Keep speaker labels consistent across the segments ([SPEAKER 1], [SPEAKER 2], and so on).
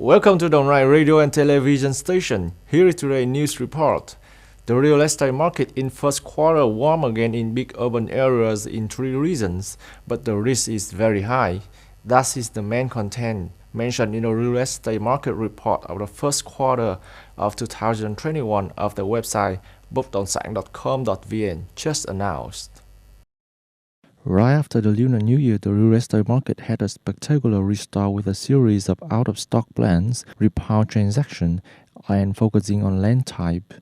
[SPEAKER 1] Welcome to the online radio and television station. Here is today's news report. The real estate market in first quarter warm again in big urban areas in three regions, but the risk is very high. That is the main content mentioned in the real estate market report of the first quarter of 2021 of the website bất động sản.com.vn just announced.
[SPEAKER 2] Right after the Lunar New Year, the real estate market had a spectacular restart with a series of out-of-stock plans, repower transactions, and focusing on land type.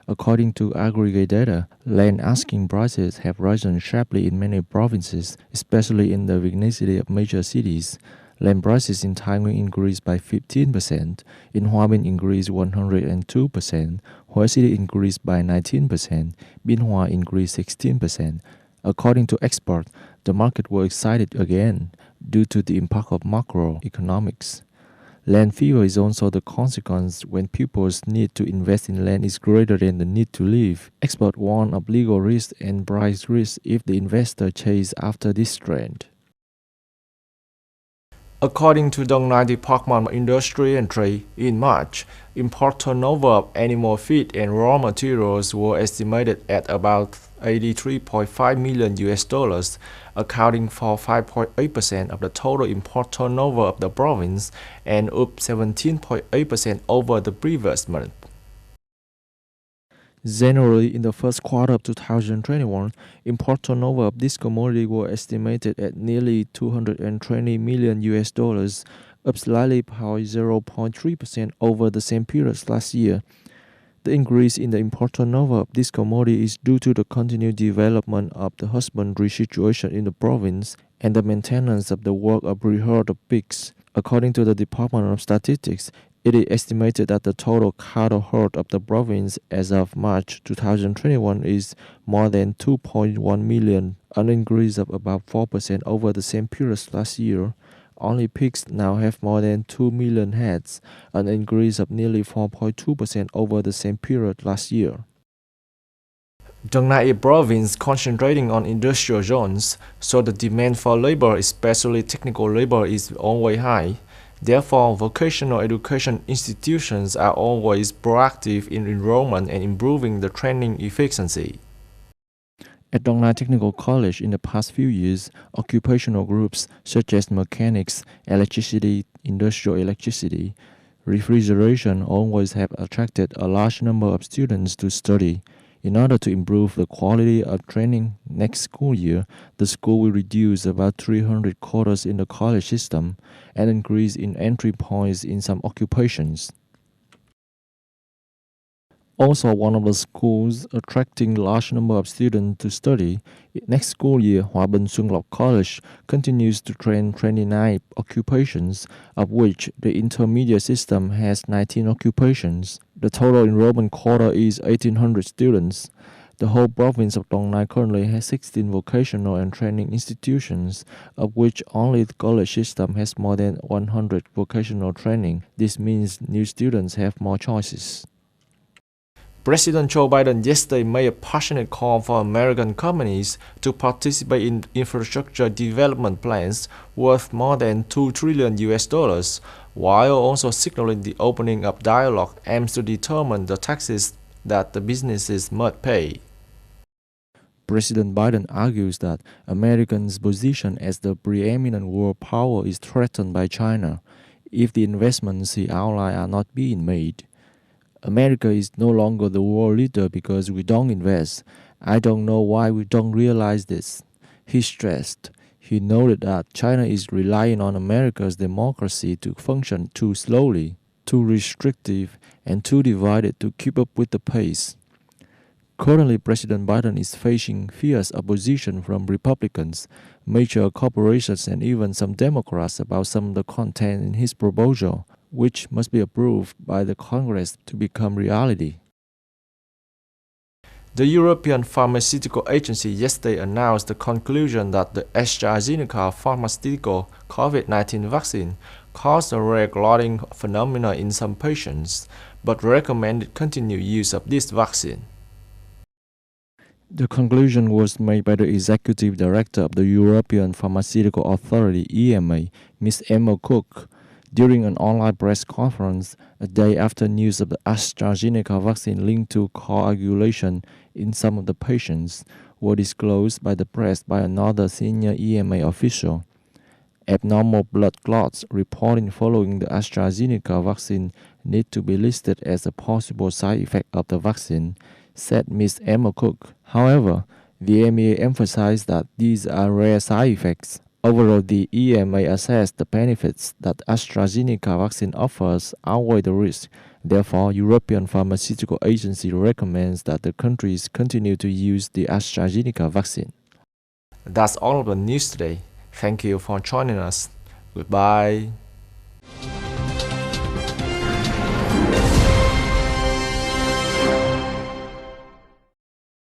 [SPEAKER 2] According to aggregate data, land asking prices have risen sharply in many provinces, especially in the vicinity of major cities. Land prices in Thái Nguyên increased by 15%, in Hòa Bình increased 102%, Huế City increased by 19%, Biên Hòa increased 16%. According to experts, the market was excited again due to the impact of macroeconomics. Land fever is also the consequence when people's need to invest in land is greater than the need to live. Experts warn of legal risk and price risk if the investor chase after this trend.
[SPEAKER 1] According to Đồng Nai Department of Industry and Trade, in March, import turnover of animal feed and raw materials were estimated at about 83.5 million US dollars, accounting for 5.8% of the total import turnover of the province and up 17.8% over the previous month.
[SPEAKER 2] Generally, in the first quarter of 2021, import turnover of this commodity were estimated at nearly 220 million US dollars, up slightly by 0.3% over the same period last year. The increase in the import turnover of this commodity is due to the continued development of the husbandry situation in the province and the maintenance of the work of reherd of pigs. According to the Department of Statistics, it is estimated that the total cattle herd of the province as of March 2021 is more than 2.1 million, an increase of about 4% over the same period last year. Only pigs now have more than 2 million heads, an increase of nearly 4.2% over the same period last year.
[SPEAKER 1] Đồng Nai province concentrating on industrial zones, so the demand for labor, especially technical labor, is always high. Therefore, vocational education institutions are always proactive in enrollment and improving the training efficiency.
[SPEAKER 2] At Đồng Nai Technical College in the past few years, occupational groups such as mechanics, electricity, industrial electricity, refrigeration always have attracted a large number of students to study. In order to improve the quality of training next school year, the school will reduce about 300 quotas in the college system and increase in entry points in some occupations. Also, one of the schools attracting large number of students to study, next school year, Hòa Bình Xuân Lộc College continues to train 29 occupations, of which the intermediate system has 19 occupations. The total enrollment quota is 1,800 students. The whole province of Đồng Nai currently has 16 vocational and training institutions, of which only the college system has more than 100 vocational training. This means new students have more choices.
[SPEAKER 1] President Joe Biden yesterday made a passionate call for American companies to participate in infrastructure development plans worth more than 2 trillion US dollars, while also signaling the opening of dialogue aims to determine the taxes that the businesses must pay.
[SPEAKER 2] President Biden argues that America's position as the preeminent world power is threatened by China if the investments he outlined are not being made. America is no longer the world leader because we don't invest. I don't know why we don't realize this, he stressed. He noted that China is relying on America's democracy to function too slowly, too restrictive, and too divided to keep up with the pace. Currently, President Biden is facing fierce opposition from Republicans, major corporations, and even some Democrats about some of the content in his proposal, which must be approved by the Congress to become reality.
[SPEAKER 1] The European Pharmaceutical Agency yesterday announced the conclusion that the AstraZeneca pharmaceutical COVID-19 vaccine caused a rare clotting phenomenon in some patients, but recommended continued use of this vaccine.
[SPEAKER 2] The conclusion was made by the Executive Director of the European Pharmaceutical Authority (EMA), Ms. Emma Cook. During an online press conference, a day after news of the AstraZeneca vaccine linked to coagulation in some of the patients were disclosed by the press by another senior EMA official. Abnormal blood clots reporting following the AstraZeneca vaccine need to be listed as a possible side effect of the vaccine, said Ms. Emma Cook. However, the EMA emphasized that these are rare side effects. Overall, the EMA assessed the benefits that AstraZeneca vaccine offers outweigh the risk. Therefore, European Pharmaceutical Agency recommends that the countries continue to use the AstraZeneca vaccine.
[SPEAKER 1] That's all of the news today. Thank you for joining us. Goodbye.